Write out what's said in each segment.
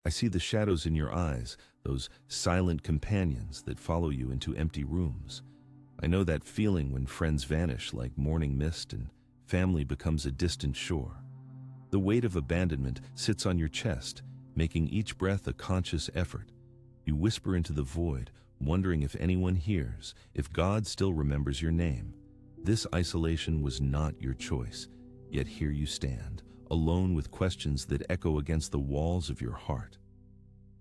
I see the shadows in your eyes, those silent companions that follow you into empty rooms. I know that feeling when friends vanish like morning mist and family becomes a distant shore. The weight of abandonment sits on your chest, making each breath a conscious effort. You whisper into the void, wondering if anyone hears, if God still remembers your name. This isolation was not your choice, yet here you stand, alone with questions that echo against the walls of your heart.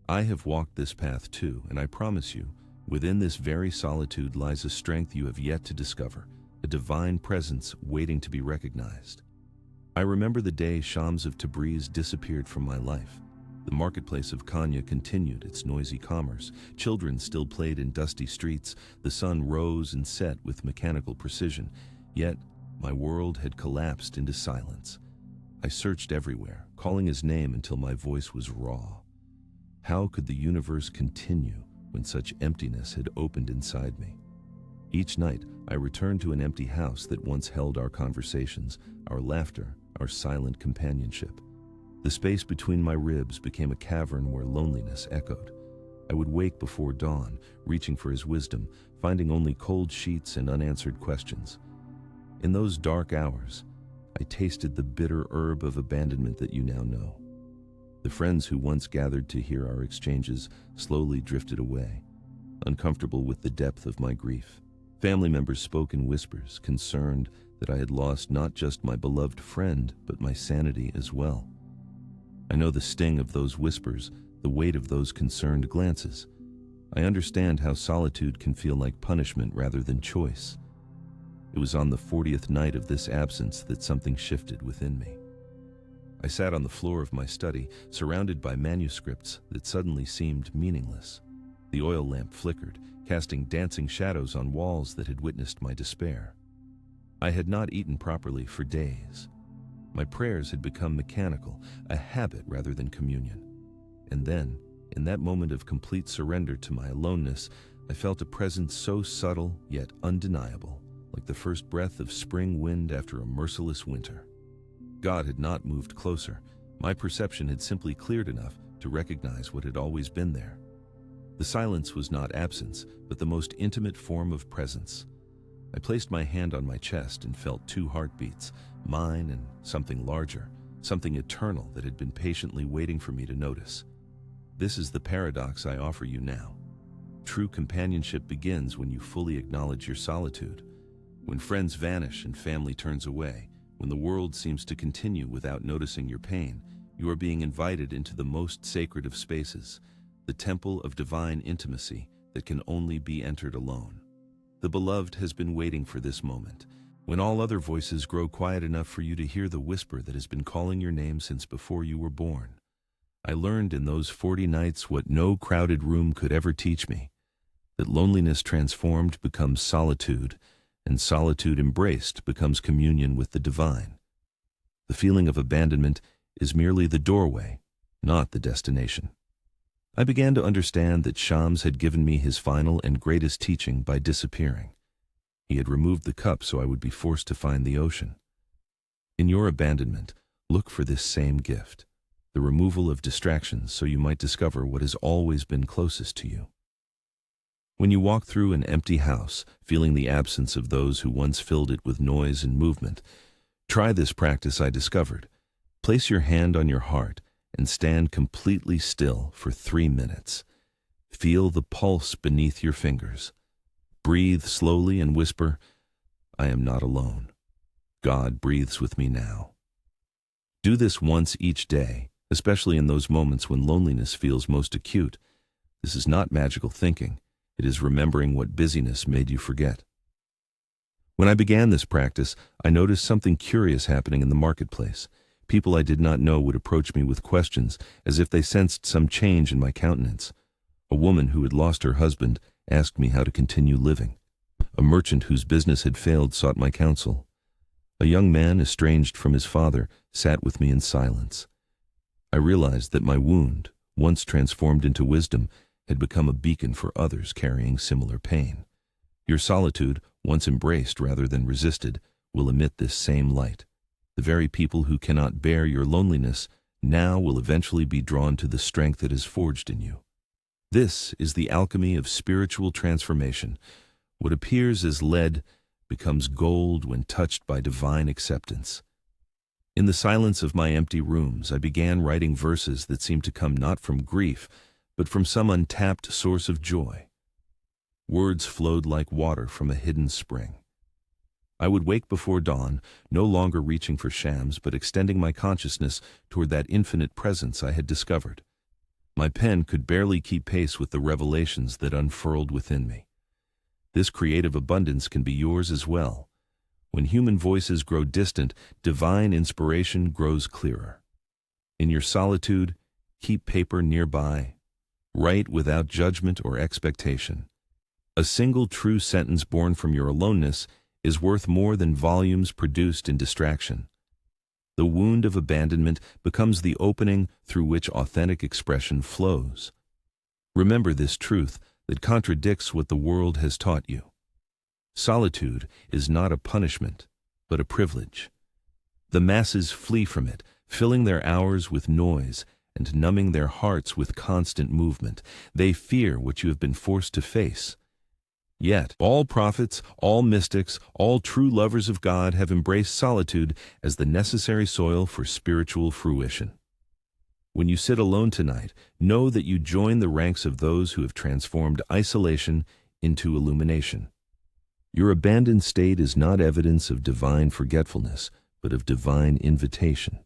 I have walked this path too, and I promise you, within this very solitude lies a strength you have yet to discover, a divine presence waiting to be recognized. I remember the day Shams of Tabriz disappeared from my life. The marketplace of Konya continued its noisy commerce. Children still played in dusty streets. The sun rose and set with mechanical precision. Yet, my world had collapsed into silence. I searched everywhere, calling his name until my voice was raw. How could the universe continue when such emptiness had opened inside me? Each night, I returned to an empty house that once held our conversations, our laughter, our silent companionship. The space between my ribs became a cavern where loneliness echoed. I would wake before dawn, reaching for his wisdom, finding only cold sheets and unanswered questions. In those dark hours, I tasted the bitter herb of abandonment that you now know. The friends who once gathered to hear our exchanges slowly drifted away, uncomfortable with the depth of my grief. Family members spoke in whispers, concerned that I had lost not just my beloved friend, but my sanity as well. I know the sting of those whispers, the weight of those concerned glances. I understand how solitude can feel like punishment rather than choice. It was on the 40th night of this absence that something shifted within me. I sat on the floor of my study, surrounded by manuscripts that suddenly seemed meaningless. The oil lamp flickered, casting dancing shadows on walls that had witnessed my despair. I had not eaten properly for days. My prayers had become mechanical, a habit rather than communion. And then, in that moment of complete surrender to my aloneness, I felt a presence so subtle yet undeniable, like the first breath of spring wind after a merciless winter. God had not moved closer. My perception had simply cleared enough to recognize what had always been there. The silence was not absence, but the most intimate form of presence. I placed my hand on my chest and felt two heartbeats, mine and something larger, something eternal that had been patiently waiting for me to notice. This is the paradox I offer you now. True companionship begins when you fully acknowledge your solitude. When friends vanish and family turns away, when the world seems to continue without noticing your pain, you are being invited into the most sacred of spaces, the temple of divine intimacy that can only be entered alone. The beloved has been waiting for this moment, when all other voices grow quiet enough for you to hear the whisper that has been calling your name since before you were born. I learned in those 40 nights what no crowded room could ever teach me, that loneliness transformed becomes solitude, and solitude embraced becomes communion with the divine. The feeling of abandonment is merely the doorway, not the destination. I began to understand that Shams had given me his final and greatest teaching by disappearing. He had removed the cup so I would be forced to find the ocean. In your abandonment, look for this same gift, the removal of distractions so you might discover what has always been closest to you. When you walk through an empty house, feeling the absence of those who once filled it with noise and movement, try this practice I discovered. Place your hand on your heart and stand completely still for 3 minutes. Feel the pulse beneath your fingers. Breathe slowly and whisper, "I am not alone. God breathes with me now." Do this once each day, especially in those moments when loneliness feels most acute. This is not magical thinking. It is remembering what busyness made you forget. When I began this practice, I noticed something curious happening in the marketplace. People I did not know would approach me with questions, as if they sensed some change in my countenance. A woman who had lost her husband asked me how to continue living. A merchant whose business had failed sought my counsel. A young man, estranged from his father, sat with me in silence. I realized that my wound, once transformed into wisdom, had become a beacon for others carrying similar pain. Your solitude, once embraced rather than resisted, will emit this same light. The very people who cannot bear your loneliness now will eventually be drawn to the strength it has forged in you. This is the alchemy of spiritual transformation. What appears as lead becomes gold when touched by divine acceptance. In the silence of my empty rooms, I began writing verses that seemed to come not from grief, but from some untapped source of joy. Words flowed like water from a hidden spring. I would wake before dawn, no longer reaching for shams, but extending my consciousness toward that infinite presence I had discovered. My pen could barely keep pace with the revelations that unfurled within me. This creative abundance can be yours as well. When human voices grow distant, divine inspiration grows clearer. In your solitude, keep paper nearby. Write without judgment or expectation. A single true sentence born from your aloneness is worth more than volumes produced in distraction. The wound of abandonment becomes the opening through which authentic expression flows. Remember this truth that contradicts what the world has taught you. Solitude is not a punishment, but a privilege. The masses flee from it, filling their hours with noise and numbing their hearts with constant movement. They fear what you have been forced to face. Yet, all prophets, all mystics, all true lovers of God have embraced solitude as the necessary soil for spiritual fruition. When you sit alone tonight, know that you join the ranks of those who have transformed isolation into illumination. Your abandoned state is not evidence of divine forgetfulness, but of divine invitation.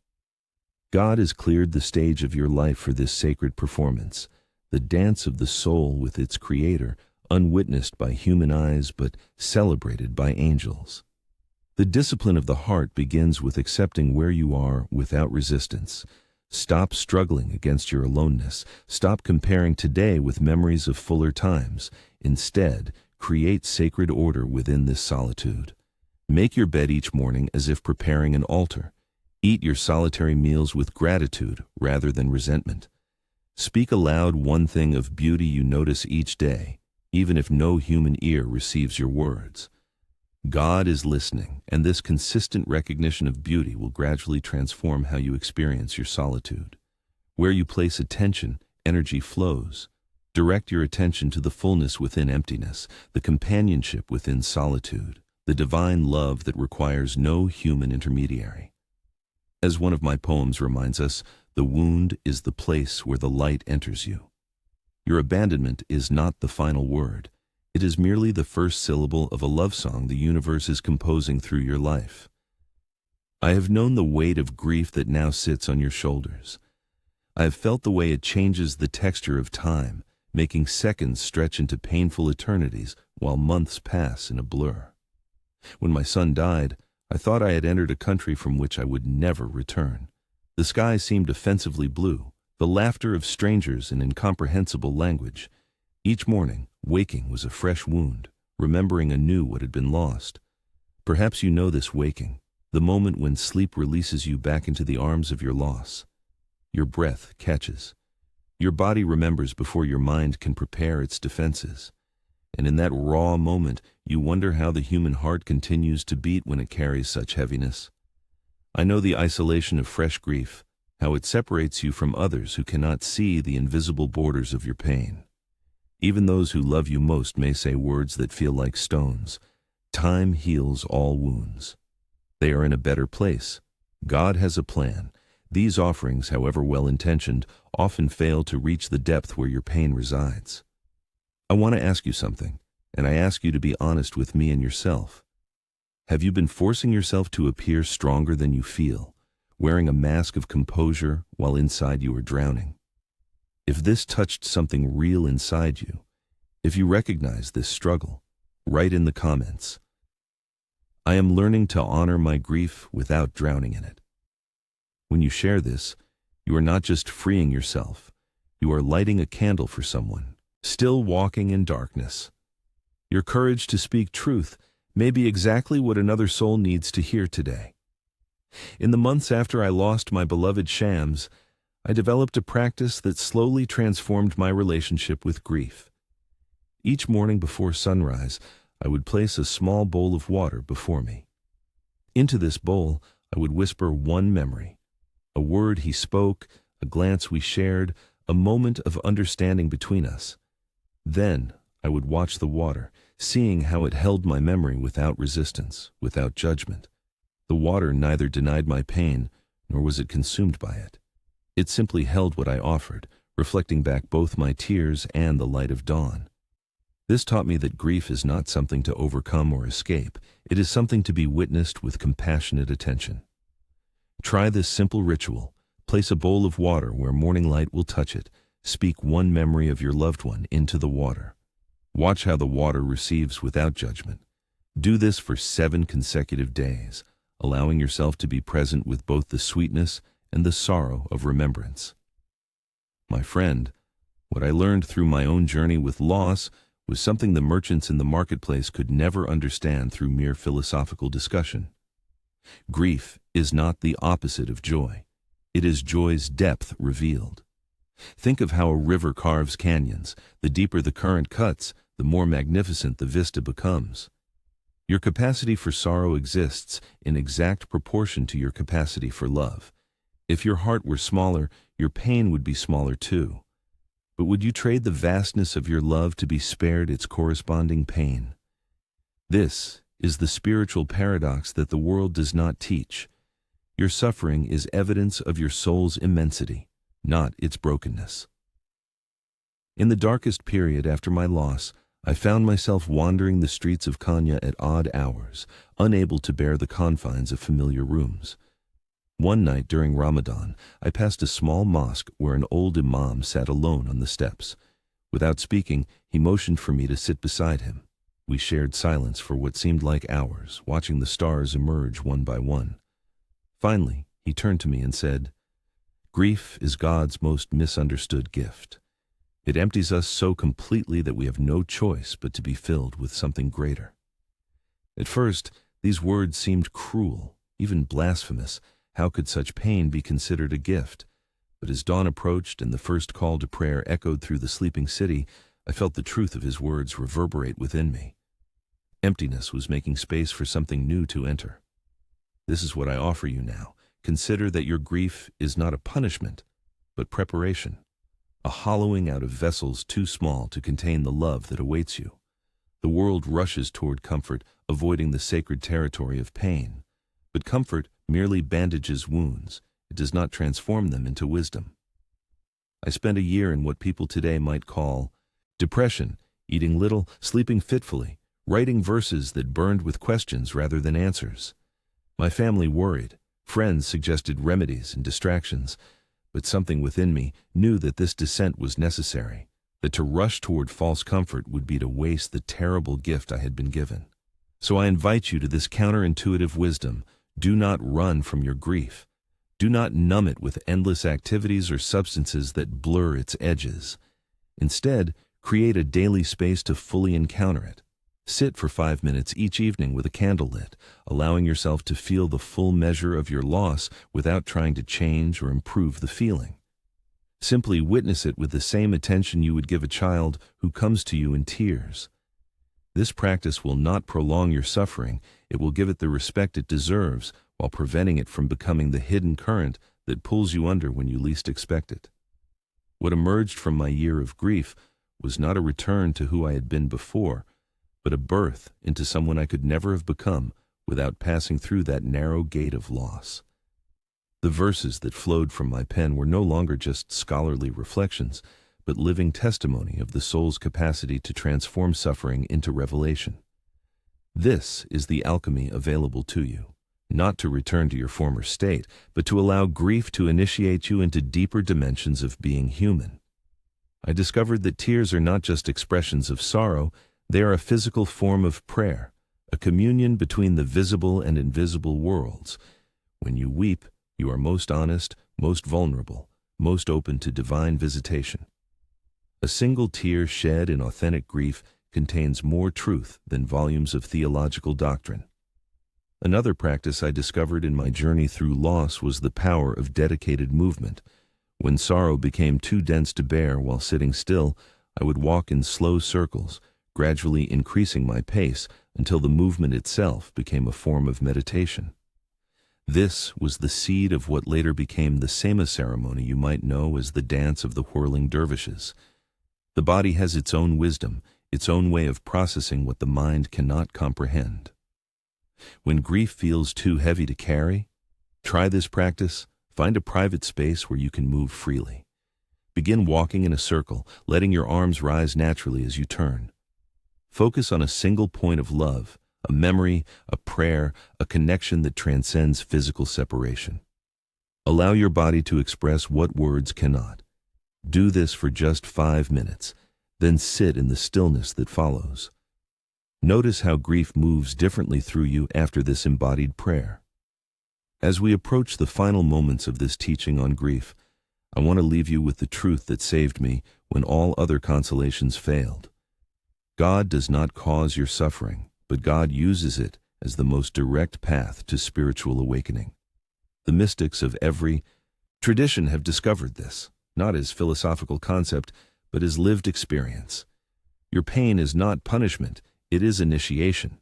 God has cleared the stage of your life for this sacred performance, the dance of the soul with its Creator, unwitnessed by human eyes but celebrated by angels. The discipline of the heart begins with accepting where you are without resistance. Stop struggling against your aloneness. Stop comparing today with memories of fuller times. Instead, create sacred order within this solitude. Make your bed each morning as if preparing an altar. Eat your solitary meals with gratitude rather than resentment. Speak aloud one thing of beauty you notice each day, even if no human ear receives your words. God is listening, and this consistent recognition of beauty will gradually transform how you experience your solitude. Where you place attention, energy flows. Direct your attention to the fullness within emptiness, the companionship within solitude, the divine love that requires no human intermediary. As one of my poems reminds us, the wound is the place where the light enters you. Your abandonment is not the final word. It is merely the first syllable of a love song the universe is composing through your life. I have known the weight of grief that now sits on your shoulders. I have felt the way it changes the texture of time, making seconds stretch into painful eternities while months pass in a blur. When my son died, I thought I had entered a country from which I would never return. The sky seemed offensively blue, the laughter of strangers in incomprehensible language. Each morning, waking was a fresh wound, remembering anew what had been lost. Perhaps you know this waking, the moment when sleep releases you back into the arms of your loss. Your breath catches. Your body remembers before your mind can prepare its defenses. And in that raw moment, you wonder how the human heart continues to beat when it carries such heaviness. I know the isolation of fresh grief, how it separates you from others who cannot see the invisible borders of your pain. Even those who love you most may say words that feel like stones. Time heals all wounds. They are in a better place. God has a plan. These offerings, however well-intentioned, often fail to reach the depth where your pain resides. I want to ask you something, and I ask you to be honest with me and yourself. Have you been forcing yourself to appear stronger than you feel, wearing a mask of composure while inside you are drowning? If this touched something real inside you, if you recognize this struggle, write in the comments. I am learning to honor my grief without drowning in it. When you share this, you are not just freeing yourself, you are lighting a candle for someone, still walking in darkness. Your courage to speak truth may be exactly what another soul needs to hear today. In the months after I lost my beloved Shams, I developed a practice that slowly transformed my relationship with grief. Each morning before sunrise, I would place a small bowl of water before me. Into this bowl, I would whisper one memory, A word he spoke, a glance we shared, a moment of understanding between us. Then I would watch the water, seeing how it held my memory without resistance, without judgment. The water neither denied my pain, nor was it consumed by it. It simply held what I offered, reflecting back both my tears and the light of dawn. This taught me that grief is not something to overcome or escape. It is something to be witnessed with compassionate attention. Try this simple ritual. Place a bowl of water where morning light will touch it. Speak one memory of your loved one into the water. Watch how the water receives without judgment. Do this for 7 consecutive days, allowing yourself to be present with both the sweetness and the sorrow of remembrance. My friend, what I learned through my own journey with loss was something the merchants in the marketplace could never understand through mere philosophical discussion. Grief is not the opposite of joy. It is joy's depth revealed. Think of how a river carves canyons. The deeper the current cuts, the more magnificent the vista becomes. Your capacity for sorrow exists in exact proportion to your capacity for love. If your heart were smaller, your pain would be smaller too. But would you trade the vastness of your love to be spared its corresponding pain? This is the spiritual paradox that the world does not teach. Your suffering is evidence of your soul's immensity, not its brokenness. In the darkest period after my loss, I found myself wandering the streets of Konya at odd hours, unable to bear the confines of familiar rooms. One night during Ramadan, I passed a small mosque where an old imam sat alone on the steps. Without speaking, he motioned for me to sit beside him. We shared silence for what seemed like hours, watching the stars emerge one by one. Finally, he turned to me and said, "Grief is God's most misunderstood gift. It empties us so completely that we have no choice but to be filled with something greater." At first, these words seemed cruel, even blasphemous. How could such pain be considered a gift? But as dawn approached and the first call to prayer echoed through the sleeping city, I felt the truth of his words reverberate within me. Emptiness was making space for something new to enter. This is what I offer you now. Consider that your grief is not a punishment, but preparation, a hollowing out of vessels too small to contain the love that awaits you. The world rushes toward comfort, avoiding the sacred territory of pain. But comfort merely bandages wounds. It does not transform them into wisdom. I spent a year in what people today might call depression, eating little, sleeping fitfully, writing verses that burned with questions rather than answers. My family worried. Friends suggested remedies and distractions, but something within me knew that this descent was necessary, that to rush toward false comfort would be to waste the terrible gift I had been given. So I invite you to this counterintuitive wisdom. Do not run from your grief. Do not numb it with endless activities or substances that blur its edges. Instead, create a daily space to fully encounter it. Sit for 5 minutes each evening with a candle lit, allowing yourself to feel the full measure of your loss without trying to change or improve the feeling. Simply witness it with the same attention you would give a child who comes to you in tears. This practice will not prolong your suffering. It will give it the respect it deserves while preventing it from becoming the hidden current that pulls you under when you least expect it. What emerged from my year of grief was not a return to who I had been before, but a birth into someone I could never have become without passing through that narrow gate of loss. The verses that flowed from my pen were no longer just scholarly reflections, but living testimony of the soul's capacity to transform suffering into revelation. This is the alchemy available to you, not to return to your former state, but to allow grief to initiate you into deeper dimensions of being human. I discovered that tears are not just expressions of sorrow, they are a physical form of prayer, a communion between the visible and invisible worlds. When you weep, you are most honest, most vulnerable, most open to divine visitation. A single tear shed in authentic grief contains more truth than volumes of theological doctrine. Another practice I discovered in my journey through loss was the power of dedicated movement. When sorrow became too dense to bear while sitting still, I would walk in slow circles, gradually increasing my pace until the movement itself became a form of meditation. This was the seed of what later became the Sema ceremony you might know as the dance of the whirling dervishes. The body has its own wisdom, its own way of processing what the mind cannot comprehend. When grief feels too heavy to carry, try this practice. Find a private space where you can move freely. Begin walking in a circle, letting your arms rise naturally as you turn. Focus on a single point of love, a memory, a prayer, a connection that transcends physical separation. Allow your body to express what words cannot. Do this for just 5 minutes, then sit in the stillness that follows. Notice how grief moves differently through you after this embodied prayer. As we approach the final moments of this teaching on grief, I want to leave you with the truth that saved me when all other consolations failed. God does not cause your suffering, but God uses it as the most direct path to spiritual awakening. The mystics of every tradition have discovered this, not as philosophical concept, but as lived experience. Your pain is not punishment, it is initiation.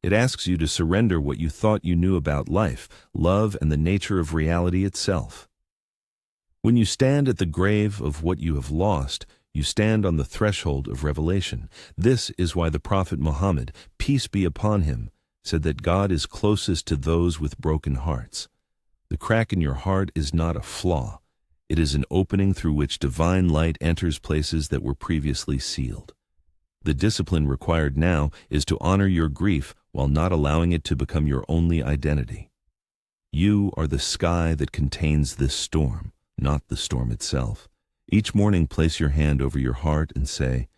It asks you to surrender what you thought you knew about life, love, and the nature of reality itself. When you stand at the grave of what you have lost, you stand on the threshold of revelation. This is why the Prophet Muhammad, peace be upon him, said that God is closest to those with broken hearts. The crack in your heart is not a flaw. It is an opening through which divine light enters places that were previously sealed. The discipline required now is to honor your grief while not allowing it to become your only identity. You are the sky that contains this storm, not the storm itself. Each morning place your hand over your heart and say,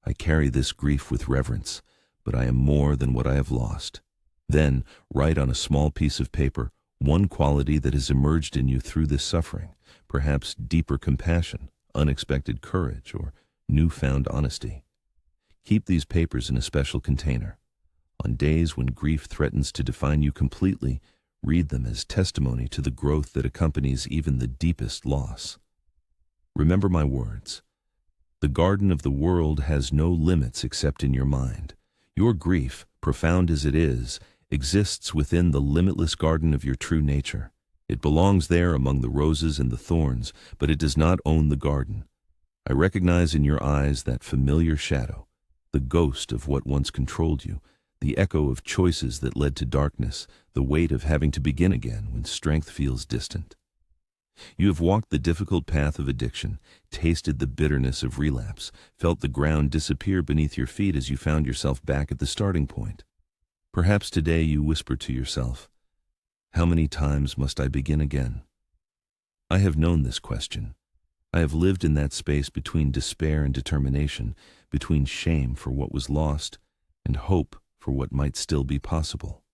I carry this grief with reverence, but I am more than what I have lost. Then write on a small piece of paper one quality that has emerged in you through this suffering, perhaps deeper compassion, unexpected courage, or newfound honesty. Keep these papers in a special container. On days when grief threatens to define you completely, read them as testimony to the growth that accompanies even the deepest loss. Remember my words. The garden of the world has no limits except in your mind. Your grief, profound as it is, exists within the limitless garden of your true nature. It belongs there among the roses and the thorns, but it does not own the garden. I recognize in your eyes that familiar shadow, the ghost of what once controlled you, the echo of choices that led to darkness, the weight of having to begin again when strength feels distant. You have walked the difficult path of addiction, tasted the bitterness of relapse, felt the ground disappear beneath your feet as you found yourself back at the starting point. Perhaps today you whisper to yourself, how many times must I begin again? I have known this question. I have lived in that space between despair and determination, between shame for what was lost and hope for what might still be possible.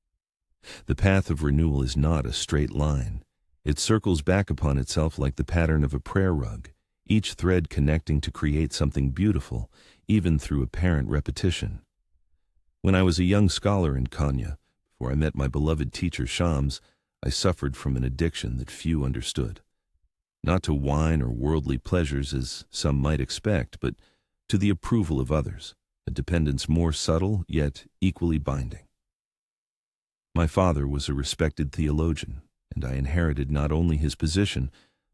The path of renewal is not a straight line. It circles back upon itself like the pattern of a prayer rug, each thread connecting to create something beautiful, even through apparent repetition. When I was a young scholar in Kenya, before I met my beloved teacher Shams, I suffered from an addiction that few understood. Not to wine or worldly pleasures as some might expect, but to the approval of others, a dependence more subtle yet equally binding. My father was a respected theologian, and I inherited not only his position,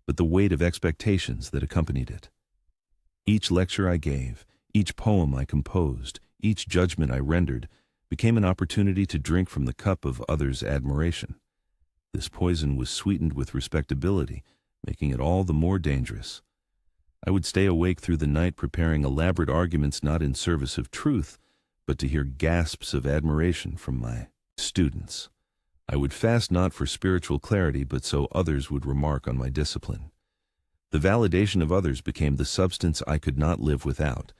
but the weight of expectations that accompanied it. Each lecture I gave, each poem I composed, each judgment I rendered, became an opportunity to drink from the cup of others' admiration. This poison was sweetened with respectability, making it all the more dangerous. I would stay awake through the night preparing elaborate arguments not in service of truth, but to hear gasps of admiration from my students. I would fast not for spiritual clarity, but so others would remark on my discipline. The validation of others became the substance I could not live without,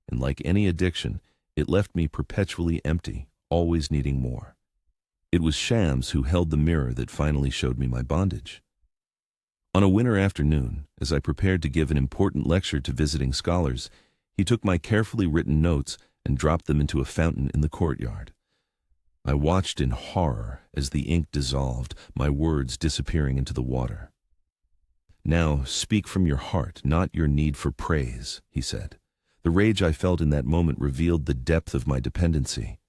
and like any addiction, it left me perpetually empty, always needing more. It was Shams who held the mirror that finally showed me my bondage. On a winter afternoon, as I prepared to give an important lecture to visiting scholars, he took my carefully written notes and dropped them into a fountain in the courtyard. I watched in horror as the ink dissolved, my words disappearing into the water. Now speak from your heart, not your need for praise, he said. The rage I felt in that moment revealed the depth of my dependency.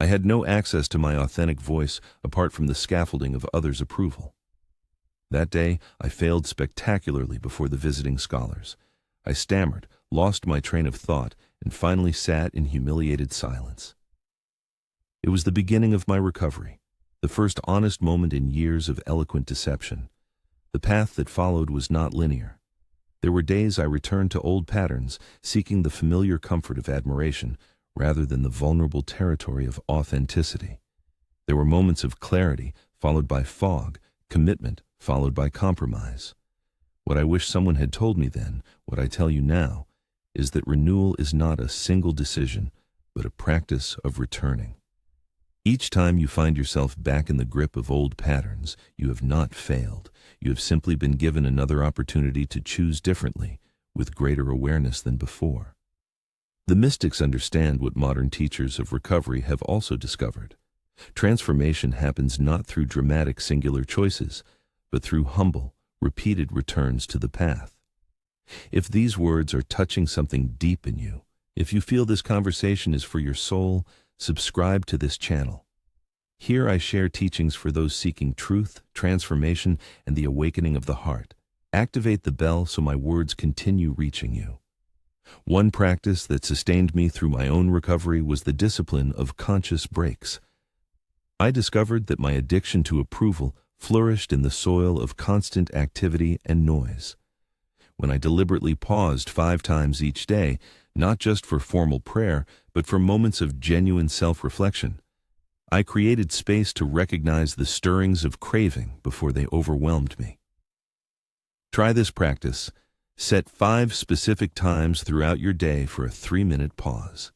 I had no access to my authentic voice apart from the scaffolding of others' approval. That day, I failed spectacularly before the visiting scholars. I stammered, lost my train of thought, and finally sat in humiliated silence. It was the beginning of my recovery, the first honest moment in years of eloquent deception. The path that followed was not linear. There were days I returned to old patterns, seeking the familiar comfort of admiration, rather than the vulnerable territory of authenticity. There were moments of clarity, followed by fog, commitment, followed by compromise. What I wish someone had told me then, what I tell you now, is that renewal is not a single decision, but a practice of returning. Each time you find yourself back in the grip of old patterns, you have not failed. You have simply been given another opportunity to choose differently, with greater awareness than before. The mystics understand what modern teachers of recovery have also discovered. Transformation happens not through dramatic singular choices, but through humble, repeated returns to the path. If these words are touching something deep in you, if you feel this conversation is for your soul, subscribe to this channel. Here I share teachings for those seeking truth, transformation, and the awakening of the heart. Activate the bell so my words continue reaching you. One practice that sustained me through my own recovery was the discipline of conscious breaks. I discovered that my addiction to approval flourished in the soil of constant activity and noise. When I deliberately paused 5 times each day, not just for formal prayer, but for moments of genuine self-reflection, I created space to recognize the stirrings of craving before they overwhelmed me. Try this practice. Set 5 specific times throughout your day for a 3-minute pause.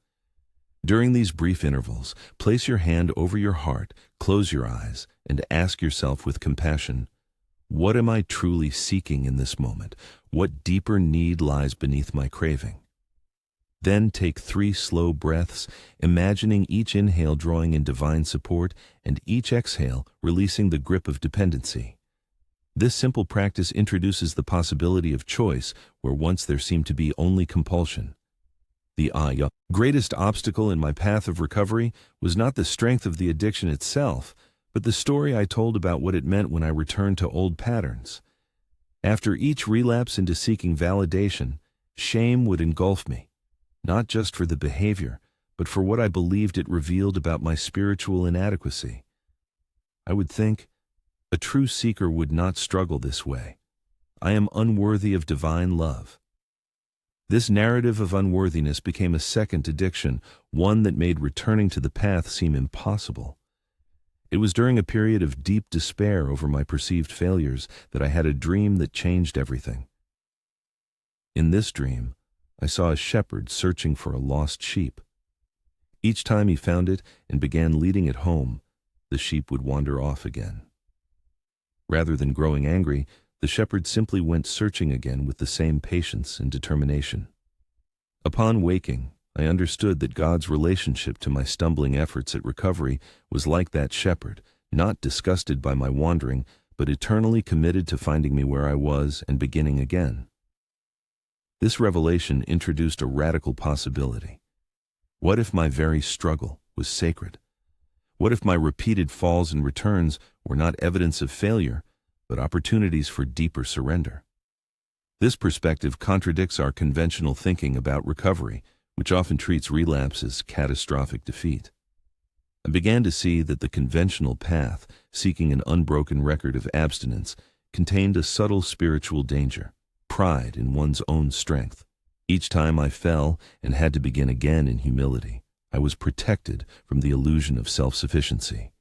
During these brief intervals, place your hand over your heart, close your eyes, and ask yourself with compassion, what am I truly seeking in this moment? What deeper need lies beneath my craving? Then take 3 slow breaths, imagining each inhale drawing in divine support and each exhale releasing the grip of dependency. This simple practice introduces the possibility of choice where once there seemed to be only compulsion. The greatest obstacle in my path of recovery was not the strength of the addiction itself, but the story I told about what it meant when I returned to old patterns. After each relapse into seeking validation, shame would engulf me, not just for the behavior, but for what I believed it revealed about my spiritual inadequacy. I would think, a true seeker would not struggle this way. I am unworthy of divine love. This narrative of unworthiness became a second addiction, one that made returning to the path seem impossible. It was during a period of deep despair over my perceived failures that I had a dream that changed everything. In this dream, I saw a shepherd searching for a lost sheep. Each time he found it and began leading it home, the sheep would wander off again. Rather than growing angry, the shepherd simply went searching again with the same patience and determination. Upon waking, I understood that God's relationship to my stumbling efforts at recovery was like that shepherd, not disgusted by my wandering, but eternally committed to finding me where I was and beginning again. This revelation introduced a radical possibility. What if my very struggle was sacred? What if my repeated falls and returns were not evidence of failure, but opportunities for deeper surrender? This perspective contradicts our conventional thinking about recovery, which often treats relapse as catastrophic defeat. I began to see that the conventional path, seeking an unbroken record of abstinence, contained a subtle spiritual danger, pride in one's own strength. Each time I fell and had to begin again in humility, I was protected from the illusion of self-sufficiency.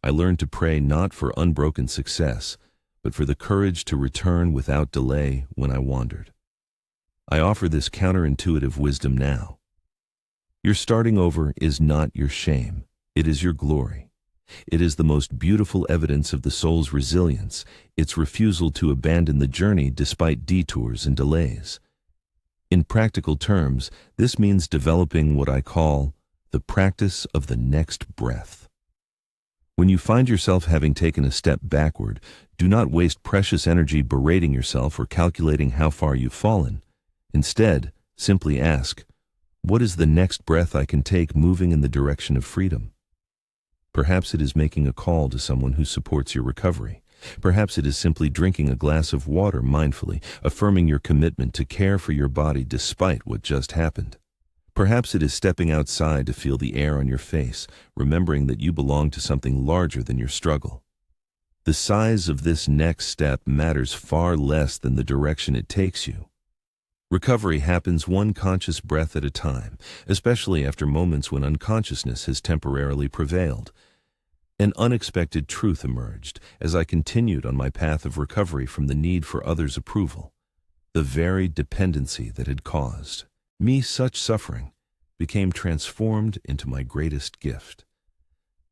I learned to pray not for unbroken success, but for the courage to return without delay when I wandered. I offer this counterintuitive wisdom now. Your starting over is not your shame, it is your glory. It is the most beautiful evidence of the soul's resilience, its refusal to abandon the journey despite detours and delays. In practical terms, this means developing what I call the practice of the next breath. When you find yourself having taken a step backward, do not waste precious energy berating yourself or calculating how far you've fallen. Instead, simply ask, what is the next breath I can take moving in the direction of freedom? Perhaps it is making a call to someone who supports your recovery. Perhaps it is simply drinking a glass of water mindfully, affirming your commitment to care for your body despite what just happened. Perhaps it is stepping outside to feel the air on your face, remembering that you belong to something larger than your struggle. The size of this next step matters far less than the direction it takes you. Recovery happens one conscious breath at a time, especially after moments when unconsciousness has temporarily prevailed. An unexpected truth emerged as I continued on my path of recovery from the need for others' approval. The very dependency that had caused me such suffering became transformed into my greatest gift.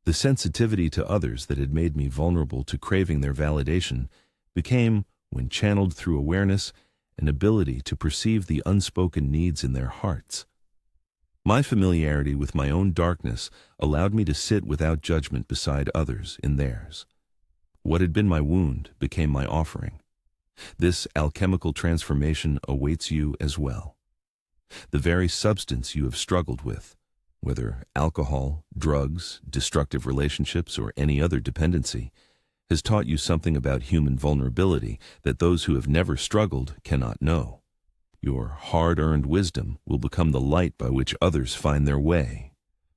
The sensitivity to others that had made me vulnerable to craving their validation became, when channeled through awareness, an ability to perceive the unspoken needs in their hearts. My familiarity with my own darkness allowed me to sit without judgment beside others in theirs. What had been my wound became my offering. This alchemical transformation awaits you as well. The very substance you have struggled with, whether alcohol, drugs, destructive relationships, or any other dependency, has taught you something about human vulnerability that those who have never struggled cannot know. Your hard-earned wisdom will become the light by which others find their way,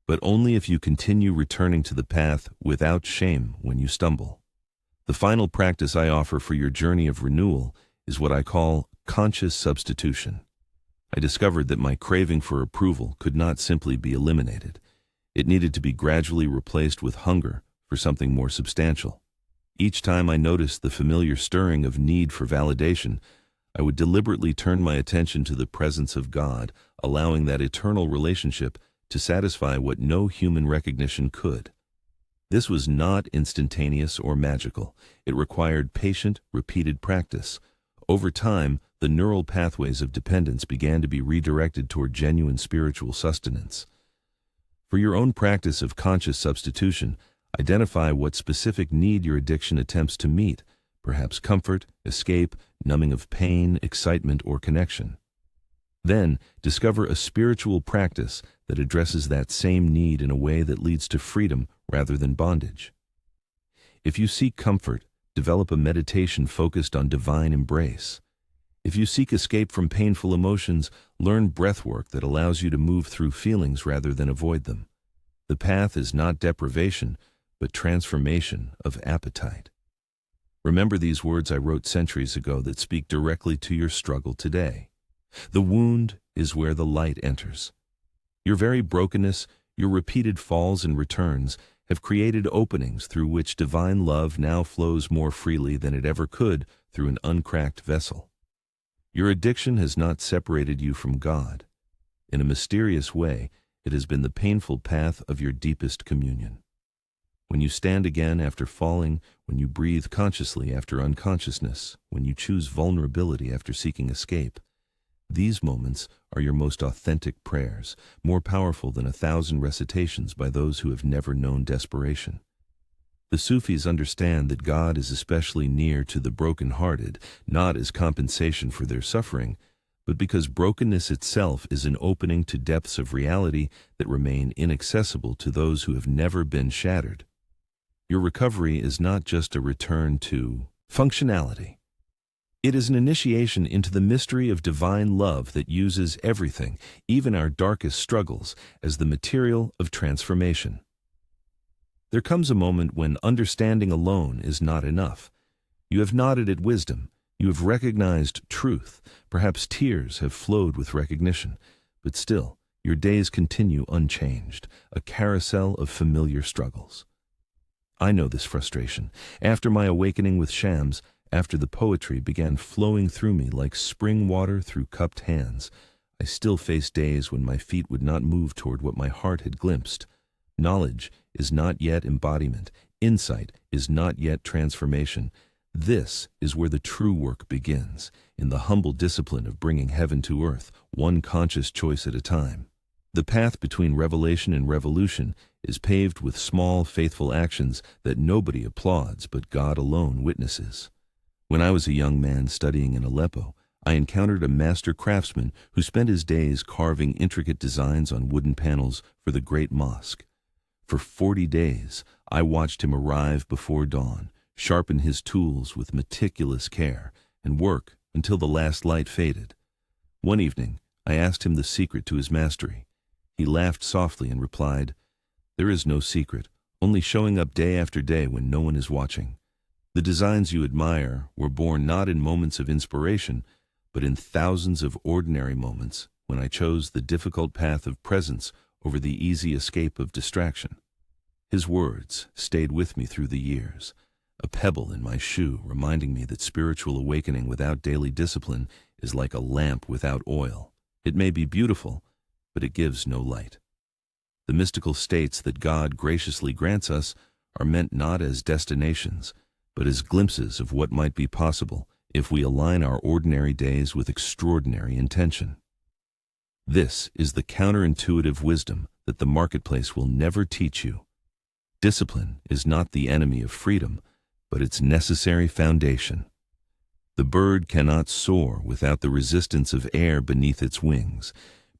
but only if you continue returning to the path without shame when you stumble. The final practice I offer for your journey of renewal is what I call conscious substitution. I discovered that my craving for approval could not simply be eliminated. It needed to be gradually replaced with hunger for something more substantial. Each time I noticed the familiar stirring of need for validation, I would deliberately turn my attention to the presence of God, allowing that eternal relationship to satisfy what no human recognition could. This was not instantaneous or magical. It required patient, repeated practice. Over time, the neural pathways of dependence began to be redirected toward genuine spiritual sustenance. For your own practice of conscious substitution, identify what specific need your addiction attempts to meet, perhaps comfort, escape, numbing of pain, excitement, or connection. Then, discover a spiritual practice that addresses that same need in a way that leads to freedom rather than bondage. If you seek comfort, develop a meditation focused on divine embrace. If you seek escape from painful emotions, learn breathwork that allows you to move through feelings rather than avoid them. The path is not deprivation, but transformation of appetite. Remember these words I wrote centuries ago that speak directly to your struggle today. The wound is where the light enters. Your very brokenness, your repeated falls and returns, have created openings through which divine love now flows more freely than it ever could through an uncracked vessel. Your addiction has not separated you from God. In a mysterious way, it has been the painful path of your deepest communion. When you stand again after falling, when you breathe consciously after unconsciousness, when you choose vulnerability after seeking escape, these moments are your most authentic prayers, more powerful than 1,000 recitations by those who have never known desperation. The Sufis understand that God is especially near to the broken-hearted, not as compensation for their suffering, but because brokenness itself is an opening to depths of reality that remain inaccessible to those who have never been shattered. Your recovery is not just a return to functionality. It is an initiation into the mystery of divine love that uses everything, even our darkest struggles, as the material of transformation. There comes a moment when understanding alone is not enough. You have nodded at wisdom, you have recognized truth, perhaps tears have flowed with recognition, but still, your days continue unchanged, a carousel of familiar struggles. I know this frustration. After my awakening with Shams, after the poetry began flowing through me like spring water through cupped hands, I still face days when my feet would not move toward what my heart had glimpsed. Knowledge is not yet embodiment. Insight is not yet transformation. This is where the true work begins, in the humble discipline of bringing heaven to earth, one conscious choice at a time. The path between revelation and revolution is paved with small, faithful actions that nobody applauds but God alone witnesses. When I was a young man studying in Aleppo, I encountered a master craftsman who spent his days carving intricate designs on wooden panels for the great mosque. For 40 days, I watched him arrive before dawn, sharpen his tools with meticulous care, and work until the last light faded. One evening, I asked him the secret to his mastery. He laughed softly and replied, "There is no secret, only showing up day after day when no one is watching. The designs you admire were born not in moments of inspiration, but in thousands of ordinary moments when I chose the difficult path of presence over the easy escape of distraction." His words stayed with me through the years, a pebble in my shoe reminding me that spiritual awakening without daily discipline is like a lamp without oil. It may be beautiful, but it gives no light. The mystical states that God graciously grants us are meant not as destinations, but as glimpses of what might be possible if we align our ordinary days with extraordinary intention. This is the counterintuitive wisdom that the marketplace will never teach you. Discipline is not the enemy of freedom, but its necessary foundation. The bird cannot soar without the resistance of air beneath its wings.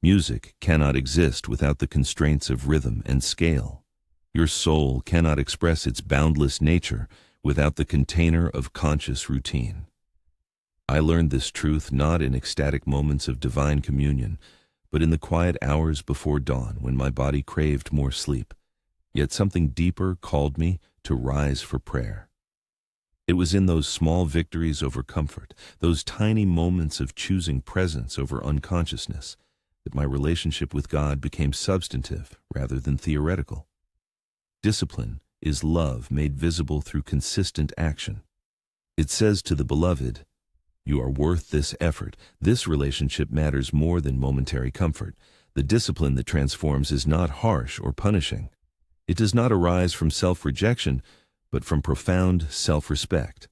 Music cannot exist without the constraints of rhythm and scale. Your soul cannot express its boundless nature without the container of conscious routine. I learned this truth not in ecstatic moments of divine communion, but in the quiet hours before dawn when my body craved more sleep. Yet something deeper called me to rise for prayer. It was in those small victories over comfort, those tiny moments of choosing presence over unconsciousness, that my relationship with God became substantive rather than theoretical. Discipline is love made visible through consistent action. It says to the beloved, "You are worth this effort." This relationship matters more than momentary comfort. The discipline that transforms is not harsh or punishing. It does not arise from self-rejection, but from profound self-respect.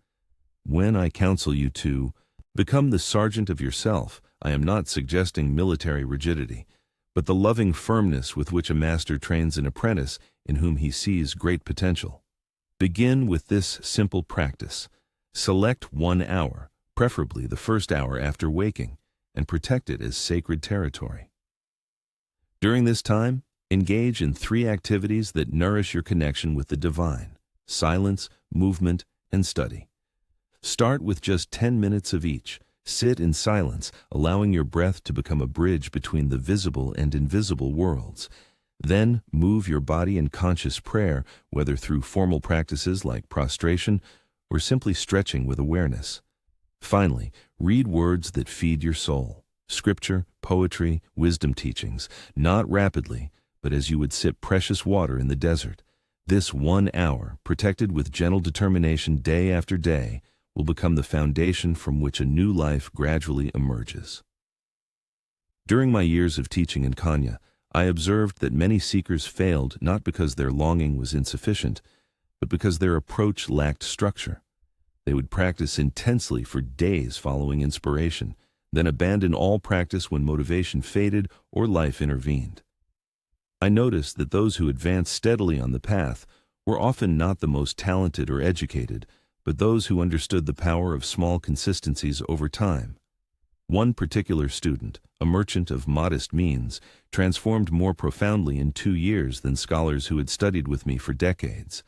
When I counsel you to become the sergeant of yourself, I am not suggesting military rigidity, but the loving firmness with which a master trains an apprentice in whom he sees great potential. Begin with this simple practice. Select 1 hour, preferably the first hour after waking, and protect it as sacred territory. During this time, engage in 3 activities that nourish your connection with the divine: silence, movement, and study. Start with just 10 minutes of each. Sit in silence, allowing your breath to become a bridge between the visible and invisible worlds. Then move your body in conscious prayer, whether through formal practices like prostration or simply stretching with awareness. Finally, read words that feed your soul: scripture, poetry, wisdom teachings, not rapidly, but as you would sip precious water in the desert. This 1 hour, protected with gentle determination day after day, will become the foundation from which a new life gradually emerges. During my years of teaching in Kenya, I observed that many seekers failed not because their longing was insufficient, but because their approach lacked structure. They would practice intensely for days following inspiration, then abandon all practice when motivation faded or life intervened. I noticed that those who advanced steadily on the path were often not the most talented or educated, but those who understood the power of small consistencies over time. One particular student, a merchant of modest means, transformed more profoundly in 2 years than scholars who had studied with me for decades.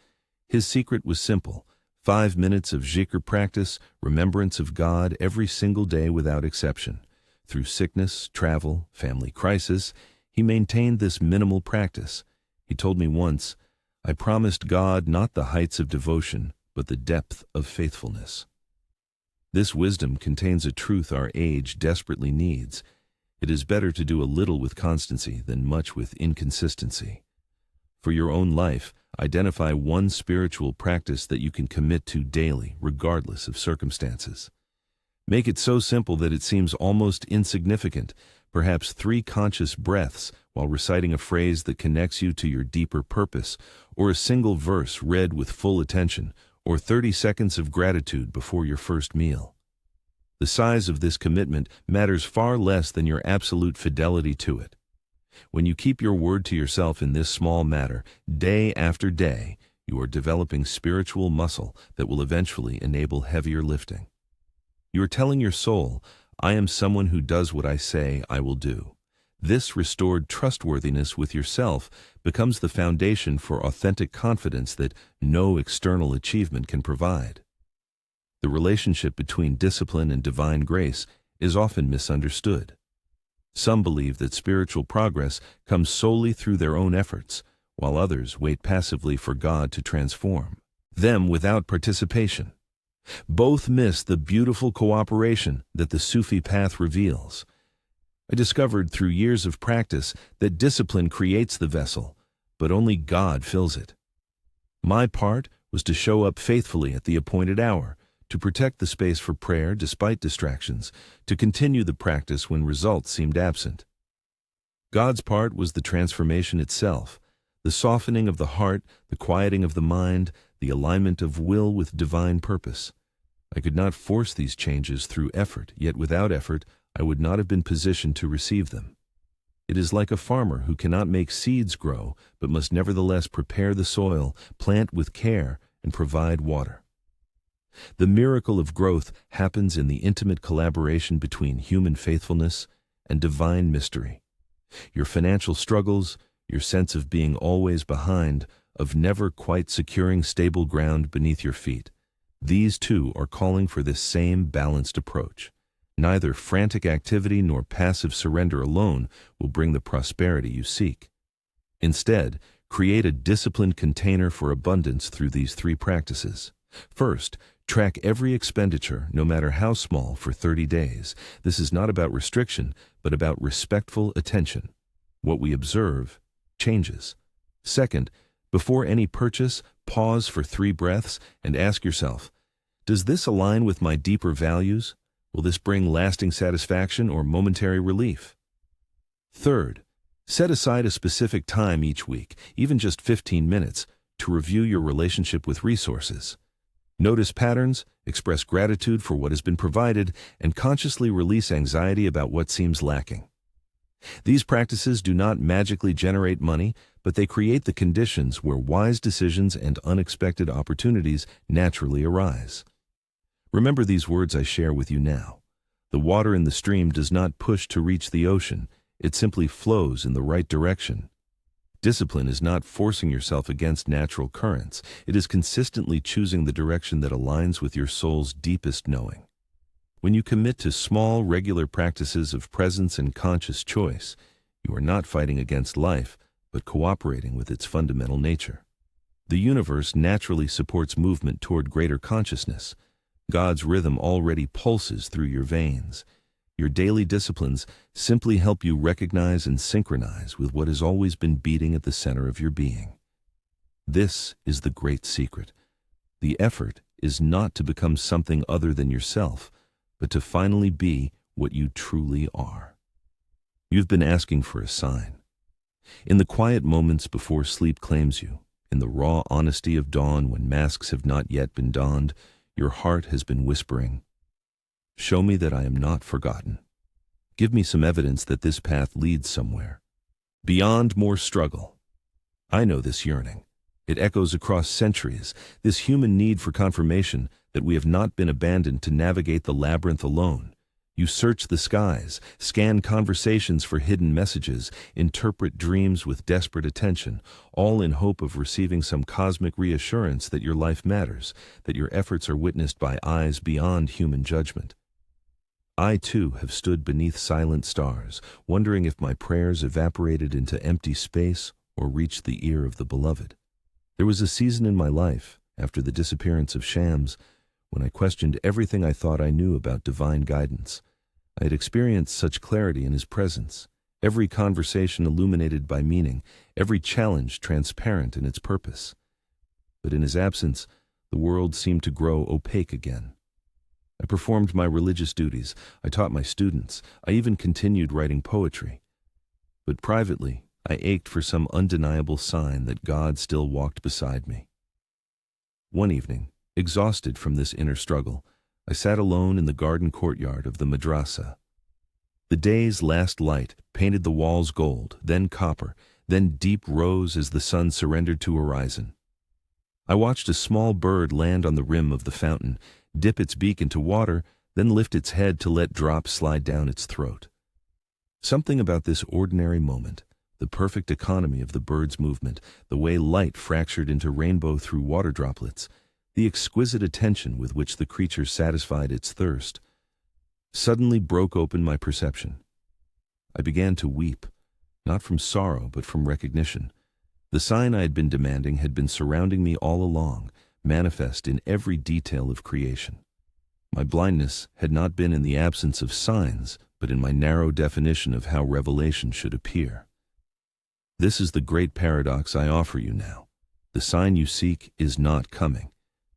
His secret was simple: 5 minutes of zikr practice, remembrance of God every single day without exception. Through sickness, travel, family crisis, he maintained this minimal practice. He told me once, "I promised God not the heights of devotion, but the depth of faithfulness." This wisdom contains a truth our age desperately needs. It is better to do a little with constancy than much with inconsistency. For your own life, identify one spiritual practice that you can commit to daily, regardless of circumstances. Make it so simple that it seems almost insignificant, perhaps 3 conscious breaths while reciting a phrase that connects you to your deeper purpose, or a single verse read with full attention, or 30 seconds of gratitude before your first meal. The size of this commitment matters far less than your absolute fidelity to it. When you keep your word to yourself in this small matter, day after day, you are developing spiritual muscle that will eventually enable heavier lifting. You are telling your soul, "I am someone who does what I say I will do." This restored trustworthiness with yourself becomes the foundation for authentic confidence that no external achievement can provide. The relationship between discipline and divine grace is often misunderstood. Some believe that spiritual progress comes solely through their own efforts, while others wait passively for God to transform them without participation. Both miss the beautiful cooperation that the Sufi path reveals. I discovered through years of practice that discipline creates the vessel, but only God fills it. My part was to show up faithfully at the appointed hour, to protect the space for prayer despite distractions, to continue the practice when results seemed absent. God's part was the transformation itself, the softening of the heart, the quieting of the mind, the alignment of will with divine purpose. I could not force these changes through effort, yet without effort, I would not have been positioned to receive them. It is like a farmer who cannot make seeds grow, but must nevertheless prepare the soil, plant with care, and provide water. The miracle of growth happens in the intimate collaboration between human faithfulness and divine mystery. Your financial struggles, your sense of being always behind, of never quite securing stable ground beneath your feet, these too are calling for this same balanced approach. Neither frantic activity nor passive surrender alone will bring the prosperity you seek. Instead, create a disciplined container for abundance through these three practices. First, track every expenditure, no matter how small, for 30 days. This is not about restriction, but about respectful attention. What we observe changes. Second, before any purchase, pause for 3 breaths and ask yourself, does this align with my deeper values? Will this bring lasting satisfaction or momentary relief? Third, set aside a specific time each week, even just 15 minutes, to review your relationship with resources. Notice patterns, express gratitude for what has been provided, and consciously release anxiety about what seems lacking. These practices do not magically generate money, but they create the conditions where wise decisions and unexpected opportunities naturally arise. Remember these words I share with you now. The water in the stream does not push to reach the ocean, it simply flows in the right direction. Discipline is not forcing yourself against natural currents, it is consistently choosing the direction that aligns with your soul's deepest knowing. When you commit to small, regular practices of presence and conscious choice, you are not fighting against life, but cooperating with its fundamental nature. The universe naturally supports movement toward greater consciousness. God's rhythm already pulses through your veins. Your daily disciplines simply help you recognize and synchronize with what has always been beating at the center of your being. This is the great secret. The effort is not to become something other than yourself, but to finally be what you truly are. You've been asking for a sign. In the quiet moments before sleep claims you, in the raw honesty of dawn when masks have not yet been donned, your heart has been whispering, "Show me that I am not forgotten. Give me some evidence that this path leads somewhere, beyond more struggle." I know this yearning. It echoes across centuries, this human need for confirmation that we have not been abandoned to navigate the labyrinth alone. You search the skies, scan conversations for hidden messages, interpret dreams with desperate attention, all in hope of receiving some cosmic reassurance that your life matters, that your efforts are witnessed by eyes beyond human judgment. I, too, have stood beneath silent stars, wondering if my prayers evaporated into empty space or reached the ear of the beloved. There was a season in my life, after the disappearance of Shams, when I questioned everything I thought I knew about divine guidance. I had experienced such clarity in his presence, every conversation illuminated by meaning, every challenge transparent in its purpose. But in his absence, the world seemed to grow opaque again. I performed my religious duties, I taught my students, I even continued writing poetry. But privately, I ached for some undeniable sign that God still walked beside me. One evening, exhausted from this inner struggle, I sat alone in the garden courtyard of the madrasa. The day's last light painted the walls gold, then copper, then deep rose as the sun surrendered to horizon. I watched a small bird land on the rim of the fountain, dip its beak into water, then lift its head to let drops slide down its throat. Something about this ordinary moment, the perfect economy of the bird's movement, the way light fractured into rainbow through water droplets, the exquisite attention with which the creature satisfied its thirst, suddenly broke open my perception. I began to weep, not from sorrow but from recognition. The sign I had been demanding had been surrounding me all along, manifest in every detail of creation. My blindness had not been in the absence of signs, but in my narrow definition of how revelation should appear. This is the great paradox I offer you now. The sign you seek is not coming.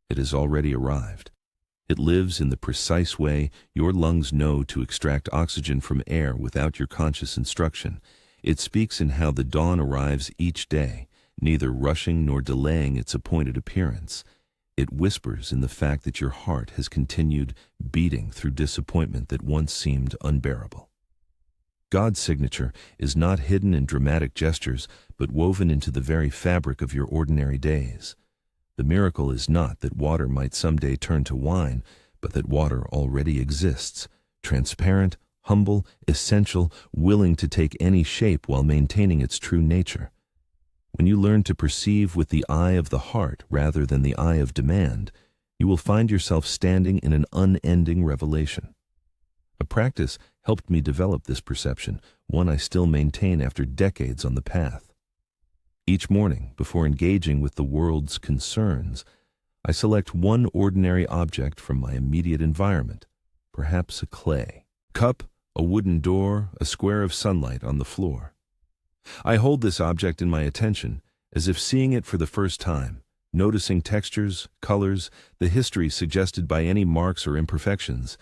It has already arrived. It lives in the precise way your lungs know to extract oxygen from air without your conscious instruction. It speaks in how the dawn arrives each day, neither rushing nor delaying its appointed appearance. It whispers in the fact that your heart has continued beating through disappointment that once seemed unbearable. God's signature is not hidden in dramatic gestures, but woven into the very fabric of your ordinary days. The miracle is not that water might someday turn to wine, but that water already exists, transparent, humble, essential, willing to take any shape while maintaining its true nature. When you learn to perceive with the eye of the heart rather than the eye of demand, you will find yourself standing in an unending revelation. A practice helped me develop this perception, one I still maintain after decades on the path. Each morning, before engaging with the world's concerns, I select one ordinary object from my immediate environment, perhaps a clay cup, a wooden door, a square of sunlight on the floor. I hold this object in my attention, as if seeing it for the first time, noticing textures, colors, the history suggested by any marks or imperfections.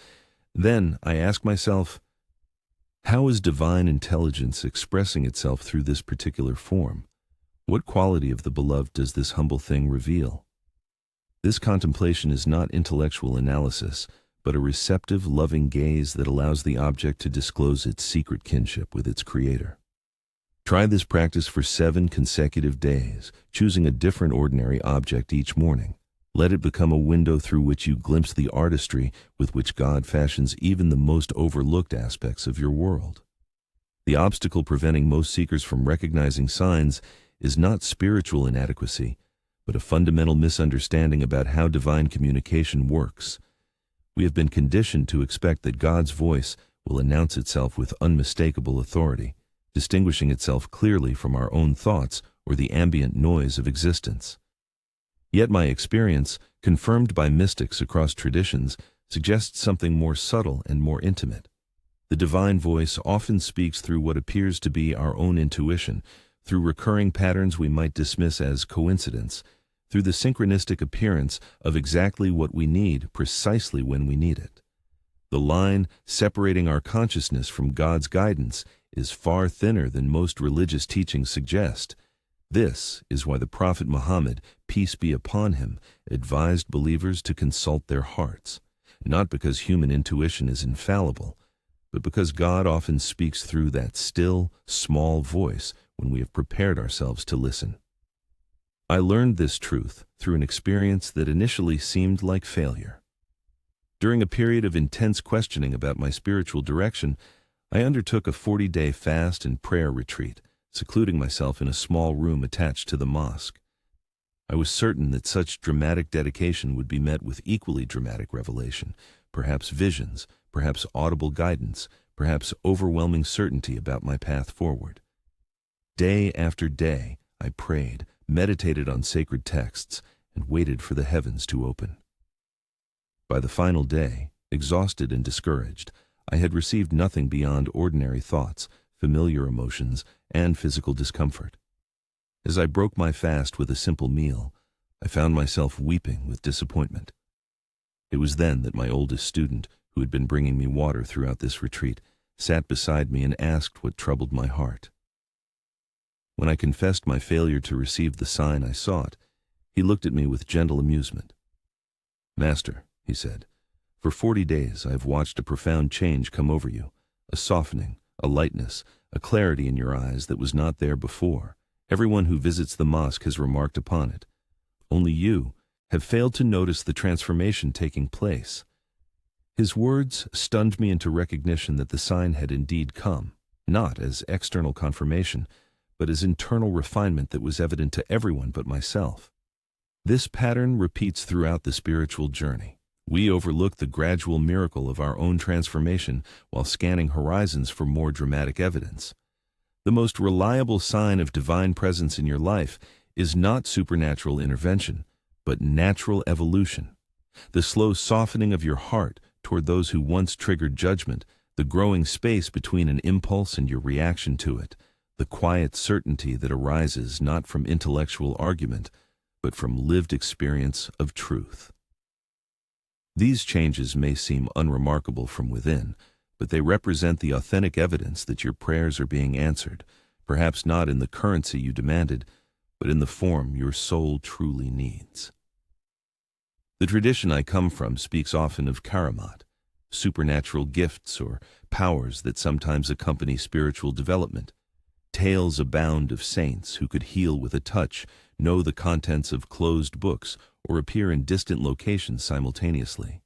Then I ask myself, how is divine intelligence expressing itself through this particular form? What quality of the beloved does this humble thing reveal? This contemplation is not intellectual analysis, but a receptive, loving gaze that allows the object to disclose its secret kinship with its creator. Try this practice for 7 consecutive days, choosing a different ordinary object each morning. Let it become a window through which you glimpse the artistry with which God fashions even the most overlooked aspects of your world. The obstacle preventing most seekers from recognizing signs is not spiritual inadequacy, but a fundamental misunderstanding about how divine communication works. We have been conditioned to expect that God's voice will announce itself with unmistakable authority, distinguishing itself clearly from our own thoughts or the ambient noise of existence. Yet my experience, confirmed by mystics across traditions, suggests something more subtle and more intimate. The divine voice often speaks through what appears to be our own intuition, through recurring patterns we might dismiss as coincidence, through the synchronistic appearance of exactly what we need precisely when we need it. The line separating our consciousness from God's guidance is far thinner than most religious teachings suggest. This is why the Prophet Muhammad, peace be upon him, advised believers to consult their hearts, not because human intuition is infallible, but because God often speaks through that still, small voice when we have prepared ourselves to listen. I learned this truth through an experience that initially seemed like failure. During a period of intense questioning about my spiritual direction, I undertook a 40-day fast and prayer retreat, secluding myself in a small room attached to the mosque. I was certain that such dramatic dedication would be met with equally dramatic revelation, perhaps visions, perhaps audible guidance, perhaps overwhelming certainty about my path forward. Day after day, I prayed, meditated on sacred texts, and waited for the heavens to open. By the final day, exhausted and discouraged, I had received nothing beyond ordinary thoughts, familiar emotions, and physical discomfort. As I broke my fast with a simple meal, I found myself weeping with disappointment. It was then that my oldest student, who had been bringing me water throughout this retreat, sat beside me and asked what troubled my heart. When I confessed my failure to receive the sign I sought, he looked at me with gentle amusement. "Master," he said, "for 40 days I have watched a profound change come over you, a softening, a lightness, a clarity in your eyes that was not there before. Everyone who visits the mosque has remarked upon it. Only you have failed to notice the transformation taking place." His words stunned me into recognition that the sign had indeed come. not as external confirmation, but as internal refinement that was evident to everyone but myself. This pattern repeats throughout the spiritual journey. We overlook the gradual miracle of our own transformation while scanning horizons for more dramatic evidence. The most reliable sign of divine presence in your life is not supernatural intervention, but natural evolution. The slow softening of your heart toward those who once triggered judgment, the growing space between an impulse and your reaction to it, the quiet certainty that arises not from intellectual argument, but from lived experience of truth. These changes may seem unremarkable from within, but they represent the authentic evidence that your prayers are being answered, perhaps not in the currency you demanded, but in the form your soul truly needs. The tradition I come from speaks often of karamat, supernatural gifts or powers that sometimes accompany spiritual development. Tales abound of saints who could heal with a touch, know the contents of closed books, or appear in distant locations simultaneously.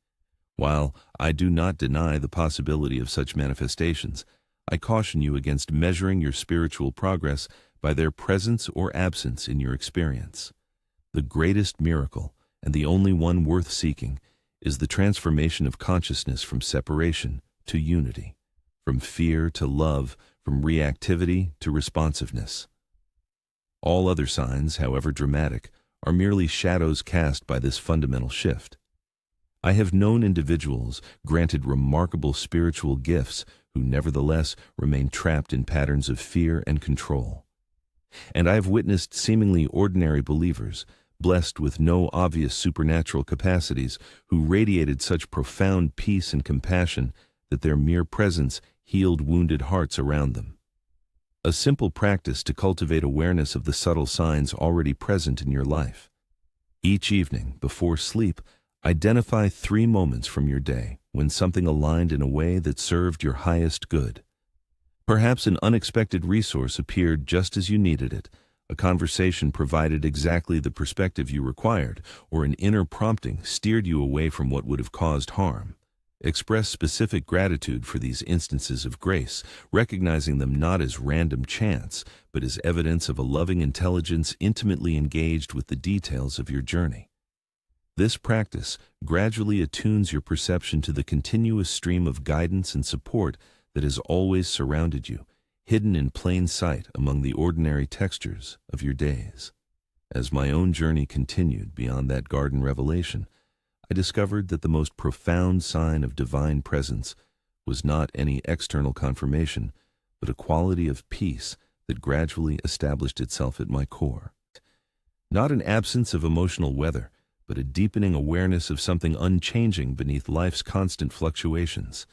While I do not deny the possibility of such manifestations, I caution you against measuring your spiritual progress by their presence or absence in your experience. The greatest miracle, and the only one worth seeking, is the transformation of consciousness from separation to unity, from fear to love, from reactivity to responsiveness. All other signs, however dramatic, are merely shadows cast by this fundamental shift. I have known individuals granted remarkable spiritual gifts who nevertheless remain trapped in patterns of fear and control. And I have witnessed seemingly ordinary believers, blessed with no obvious supernatural capacities, who radiated such profound peace and compassion that their mere presence healed wounded hearts around them. A simple practice to cultivate awareness of the subtle signs already present in your life. Each evening, before sleep, identify 3 moments from your day when something aligned in a way that served your highest good. Perhaps an unexpected resource appeared just as you needed it, a conversation provided exactly the perspective you required, or an inner prompting steered you away from what would have caused harm. Express specific gratitude for these instances of grace, recognizing them not as random chance, but as evidence of a loving intelligence intimately engaged with the details of your journey. This practice gradually attunes your perception to the continuous stream of guidance and support that has always surrounded you, hidden in plain sight among the ordinary textures of your days. As my own journey continued beyond that garden revelation, I discovered that the most profound sign of divine presence was not any external confirmation, but a quality of peace that gradually established itself at my core. Not an absence of emotional weather, but a deepening awareness of something unchanging beneath life's constant fluctuations.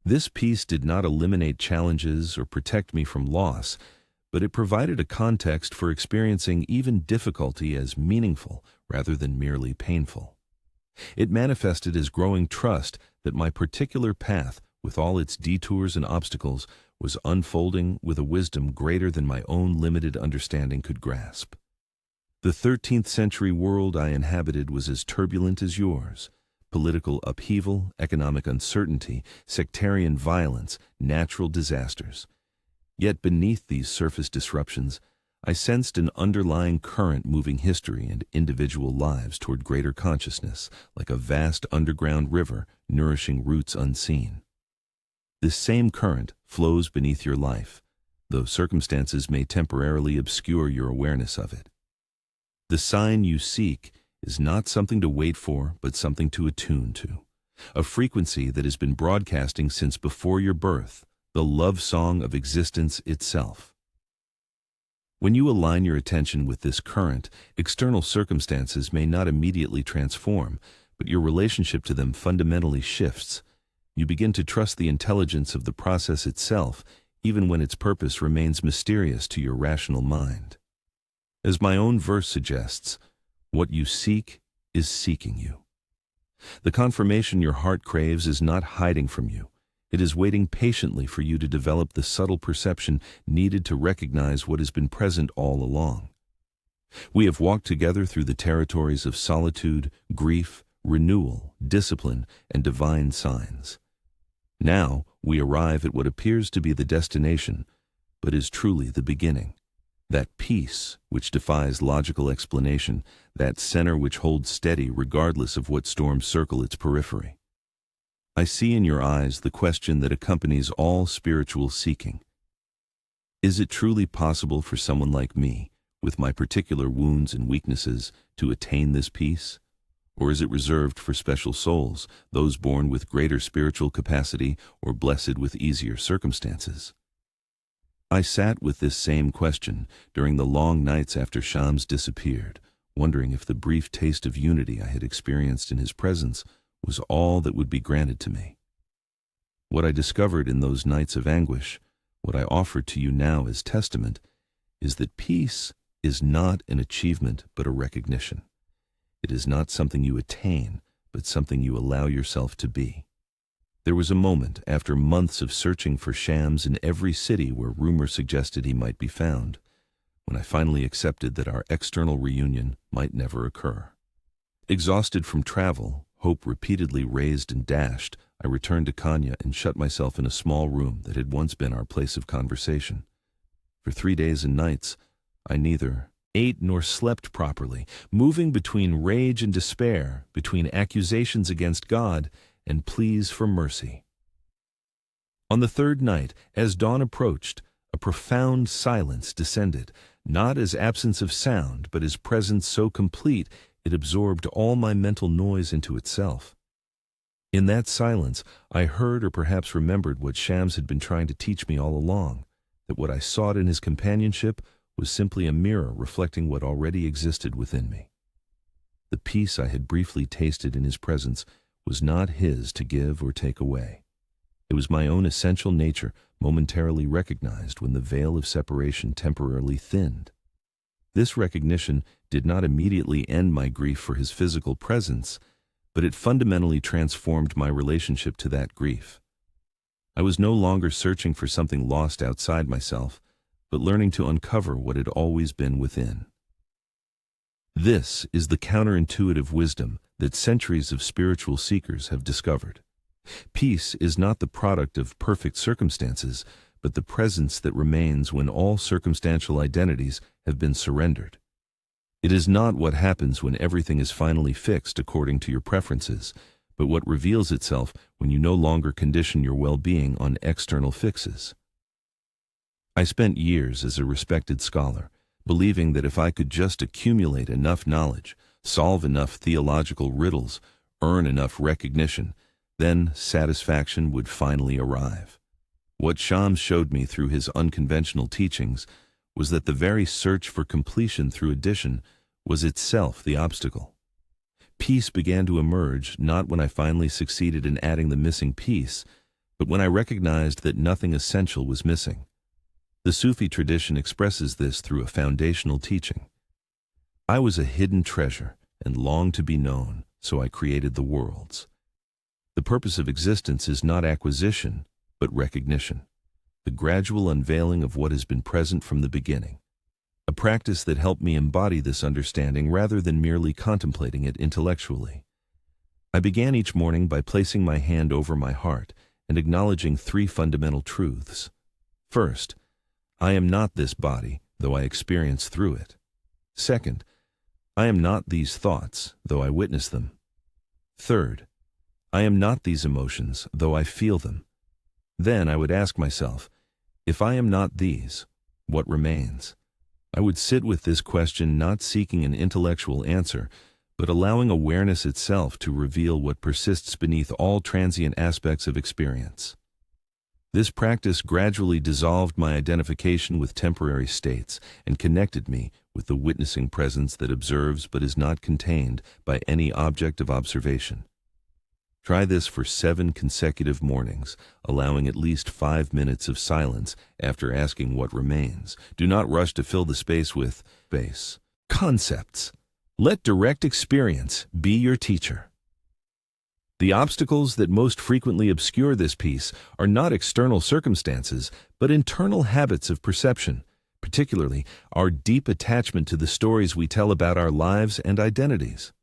This peace did not eliminate challenges or protect me from loss, but it provided a context for experiencing even difficulty as meaningful rather than merely painful. It manifested as growing trust that my particular path, with all its detours and obstacles, was unfolding with a wisdom greater than my own limited understanding could grasp. The 13th century world I inhabited was as turbulent as yours. Political upheaval, economic uncertainty, sectarian violence, natural disasters. Yet beneath these surface disruptions, I sensed an underlying current moving history and individual lives toward greater consciousness, like a vast underground river nourishing roots unseen. This same current flows beneath your life, though circumstances may temporarily obscure your awareness of it. The sign you seek is not something to wait for, but something to attune to. A frequency that has been broadcasting since before your birth, the love song of existence itself. When you align your attention with this current, external circumstances may not immediately transform, but your relationship to them fundamentally shifts. You begin to trust the intelligence of the process itself, even when its purpose remains mysterious to your rational mind. As my own verse suggests, what you seek is seeking you. The confirmation your heart craves is not hiding from you. It is waiting patiently for you to develop the subtle perception needed to recognize what has been present all along. We have walked together through the territories of solitude, grief, renewal, discipline, and divine signs. Now we arrive at what appears to be the destination, but is truly the beginning. That peace which defies logical explanation, that center which holds steady regardless of what storms circle its periphery. I see in your eyes the question that accompanies all spiritual seeking. Is it truly possible for someone like me, with my particular wounds and weaknesses, to attain this peace? Or is it reserved for special souls, those born with greater spiritual capacity or blessed with easier circumstances? I sat with this same question during the long nights after Shams disappeared, wondering if the brief taste of unity I had experienced in his presence was all that would be granted to me. What I discovered in those nights of anguish, what I offer to you now as testament, is that peace is not an achievement but a recognition. It is not something you attain, but something you allow yourself to be. There was a moment, after months of searching for Shams in every city where rumor suggested he might be found, when I finally accepted that our external reunion might never occur. Exhausted from travel, hope repeatedly raised and dashed, I returned to Kanya and shut myself in a small room that had once been our place of conversation. For 3 days and nights, I neither ate nor slept properly, moving between rage and despair, between accusations against God and pleas for mercy. On the third night, as dawn approached, a profound silence descended, not as absence of sound, but as presence so complete it absorbed all my mental noise into itself. In that silence, I heard or perhaps remembered what Shams had been trying to teach me all along, that what I sought in his companionship was simply a mirror reflecting what already existed within me. The peace I had briefly tasted in his presence was not his to give or take away. It was my own essential nature momentarily recognized when the veil of separation temporarily thinned. This recognition did not immediately end my grief for his physical presence, but it fundamentally transformed my relationship to that grief. I was no longer searching for something lost outside myself, but learning to uncover what had always been within. This is the counterintuitive wisdom that centuries of spiritual seekers have discovered. Peace is not the product of perfect circumstances, but the presence that remains when all circumstantial identities have been surrendered. It is not what happens when everything is finally fixed according to your preferences, but what reveals itself when you no longer condition your well-being on external fixes. I spent years as a respected scholar, believing that if I could just accumulate enough knowledge, solve enough theological riddles, earn enough recognition, then satisfaction would finally arrive. What Shams showed me through his unconventional teachings was that the very search for completion through addition was itself the obstacle. Peace began to emerge not when I finally succeeded in adding the missing piece, but when I recognized that nothing essential was missing. The Sufi tradition expresses this through a foundational teaching. I was a hidden treasure and longed to be known, so I created the worlds. The purpose of existence is not acquisition, but recognition, the gradual unveiling of what has been present from the beginning. A practice that helped me embody this understanding rather than merely contemplating it intellectually. I began each morning by placing my hand over my heart and acknowledging 3 fundamental truths. First, I am not this body, though I experience through it. Second, I am not these thoughts, though I witness them. Third, I am not these emotions, though I feel them. Then I would ask myself, if I am not these, what remains? I would sit with this question not seeking an intellectual answer, but allowing awareness itself to reveal what persists beneath all transient aspects of experience. This practice gradually dissolved my identification with temporary states and connected me with the witnessing presence that observes but is not contained by any object of observation. Try this for 7 consecutive mornings, allowing at least 5 minutes of silence after asking what remains. Do not rush to fill the space with concepts. Let direct experience be your teacher. The obstacles that most frequently obscure this peace are not external circumstances, but internal habits of perception, particularly our deep attachment to the stories we tell about our lives and identities.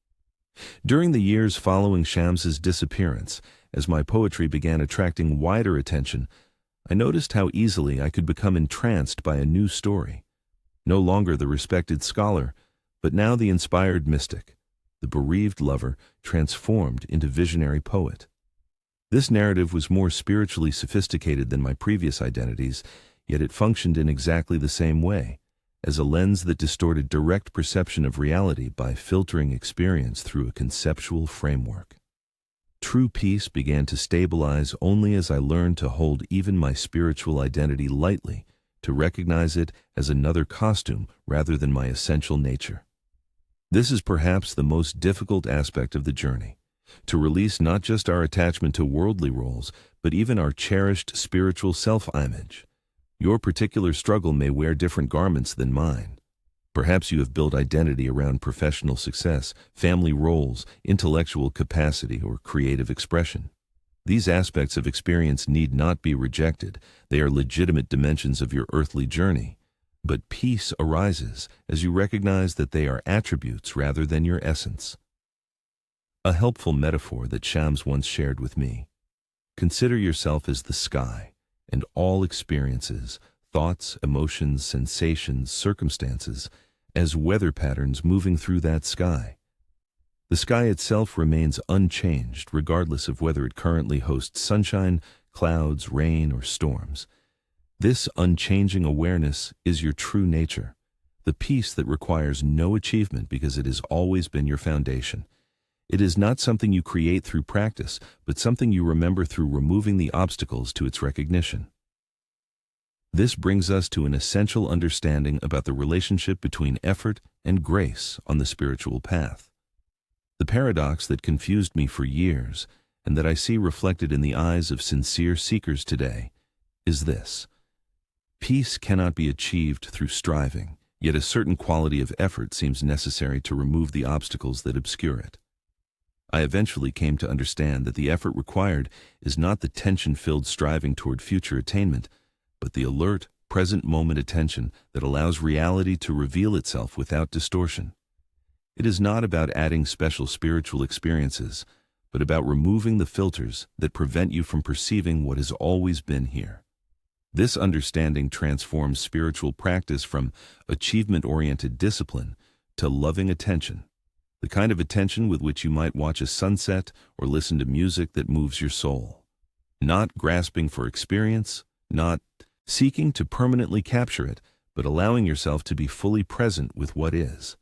During the years following Shams's disappearance, as my poetry began attracting wider attention, I noticed how easily I could become entranced by a new story. No longer the respected scholar, but now the inspired mystic, the bereaved lover transformed into visionary poet. This narrative was more spiritually sophisticated than my previous identities, yet it functioned in exactly the same way, as a lens that distorted direct perception of reality by filtering experience through a conceptual framework. True peace began to stabilize only as I learned to hold even my spiritual identity lightly, to recognize it as another costume rather than my essential nature. This is perhaps the most difficult aspect of the journey, to release not just our attachment to worldly roles, but even our cherished spiritual self-image. Your particular struggle may wear different garments than mine. Perhaps you have built identity around professional success, family roles, intellectual capacity, or creative expression. These aspects of experience need not be rejected. They are legitimate dimensions of your earthly journey. But peace arises as you recognize that they are attributes rather than your essence. A helpful metaphor that Shams once shared with me. Consider yourself as the sky, and all experiences, thoughts, emotions, sensations, circumstances, as weather patterns moving through that sky. The sky itself remains unchanged regardless of whether it currently hosts sunshine, clouds, rain, or storms. This unchanging awareness is your true nature, the peace that requires no achievement because it has always been your foundation. It is not something you create through practice, but something you remember through removing the obstacles to its recognition. This brings us to an essential understanding about the relationship between effort and grace on the spiritual path. The paradox that confused me for years, and that I see reflected in the eyes of sincere seekers today, is this. Peace cannot be achieved through striving, yet a certain quality of effort seems necessary to remove the obstacles that obscure it. I eventually came to understand that the effort required is not the tension-filled striving toward future attainment, but the alert, present-moment attention that allows reality to reveal itself without distortion. It is not about adding special spiritual experiences, but about removing the filters that prevent you from perceiving what has always been here. This understanding transforms spiritual practice from achievement-oriented discipline to loving attention, the kind of attention with which you might watch a sunset or listen to music that moves your soul. Not grasping for experience, not seeking to permanently capture it, but allowing yourself to be fully present with what is.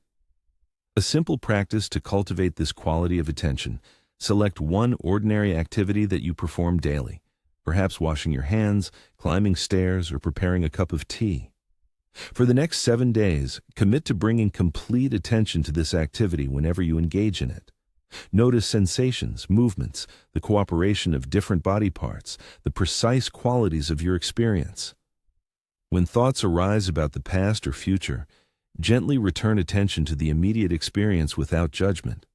A simple practice to cultivate this quality of attention: select one ordinary activity that you perform daily, perhaps washing your hands, climbing stairs, or preparing a cup of tea. For the next 7 days, commit to bringing complete attention to this activity whenever you engage in it. Notice sensations, movements, the cooperation of different body parts, the precise qualities of your experience. When thoughts arise about the past or future, gently return attention to the immediate experience without judgment.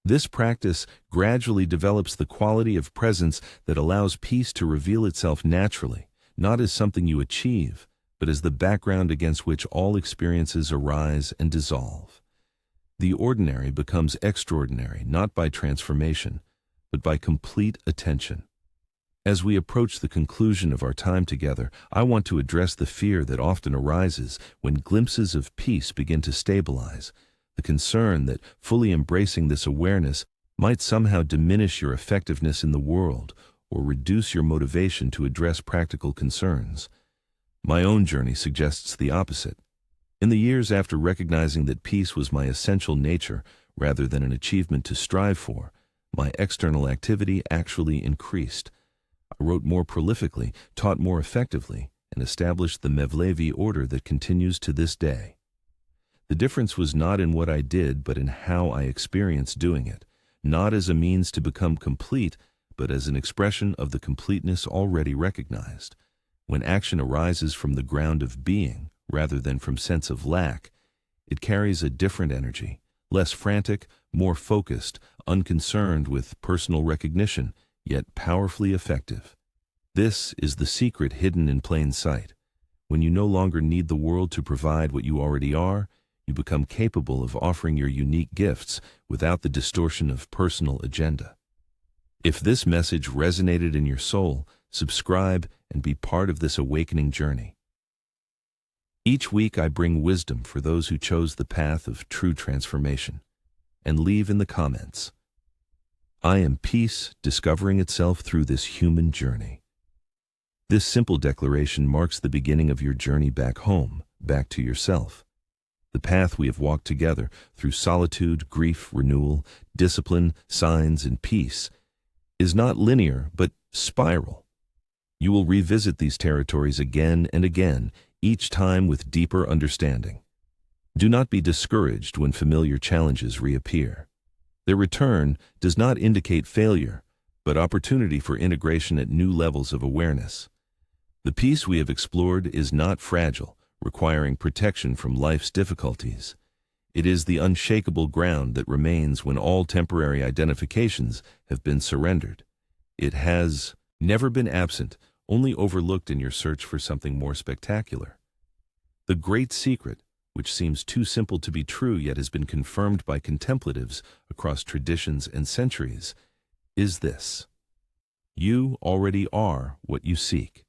This practice gradually develops the quality of presence that allows peace to reveal itself naturally, not as something you achieve, but as the background against which all experiences arise and dissolve. The ordinary becomes extraordinary, not by transformation, but by complete attention. As we approach the conclusion of our time together, I want to address the fear that often arises when glimpses of peace begin to stabilize, the concern that fully embracing this awareness might somehow diminish your effectiveness in the world or reduce your motivation to address practical concerns. My own journey suggests the opposite. In the years after recognizing that peace was my essential nature rather than an achievement to strive for, my external activity actually increased. I wrote more prolifically, taught more effectively, and established the Mevlevi order that continues to this day. The difference was not in what I did, but in how I experienced doing it, not as a means to become complete, but as an expression of the completeness already recognized. When action arises from the ground of being, rather than from sense of lack, it carries a different energy, less frantic, more focused, unconcerned with personal recognition, yet powerfully effective. This is the secret hidden in plain sight. When you no longer need the world to provide what you already are, you become capable of offering your unique gifts without the distortion of personal agenda. If this message resonated in your soul, subscribe and be part of this awakening journey. Each week I bring wisdom for those who chose the path of true transformation. And leave in the comments, I am peace discovering itself through this human journey. This simple declaration marks the beginning of your journey back home, back to yourself. The path we have walked together through solitude, grief, renewal, discipline, signs, and peace is not linear, but spiral. You will revisit these territories again and again, each time with deeper understanding. Do not be discouraged when familiar challenges reappear. Their return does not indicate failure, but opportunity for integration at new levels of awareness. The peace we have explored is not fragile, requiring protection from life's difficulties. It is the unshakable ground that remains when all temporary identifications have been surrendered. It has never been absent, only overlooked in your search for something more spectacular. The great secret, which seems too simple to be true yet has been confirmed by contemplatives across traditions and centuries, is this: you already are what you seek.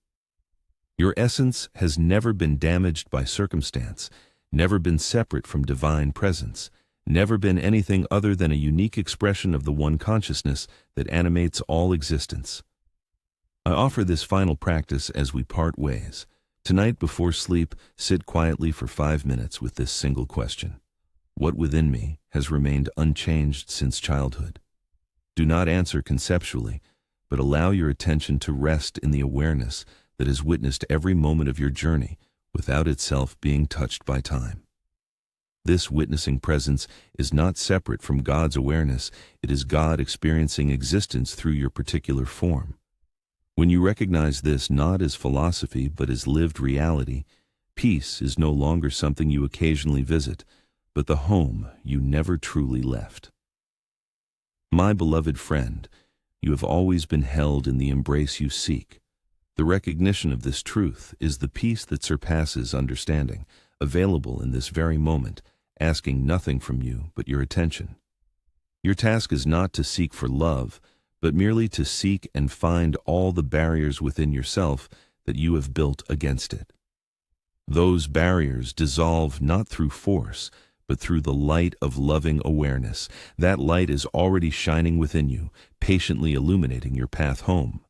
Your essence has never been damaged by circumstance, never been separate from divine presence, never been anything other than a unique expression of the one consciousness that animates all existence. I offer this final practice as we part ways. Tonight before sleep, sit quietly for 5 minutes with this single question. What within me has remained unchanged since childhood? Do not answer conceptually, but allow your attention to rest in the awareness that has witnessed every moment of your journey without itself being touched by time. This witnessing presence is not separate from God's awareness. It is God experiencing existence through your particular form. When you recognize this not as philosophy but as lived reality, peace is no longer something you occasionally visit, but the home you never truly left. My beloved friend, you have always been held in the embrace you seek. The recognition of this truth is the peace that surpasses understanding, available in this very moment, asking nothing from you but your attention. Your task is not to seek for love, but merely to seek and find all the barriers within yourself that you have built against it. Those barriers dissolve not through force, but through the light of loving awareness. That light is already shining within you, patiently illuminating your path home.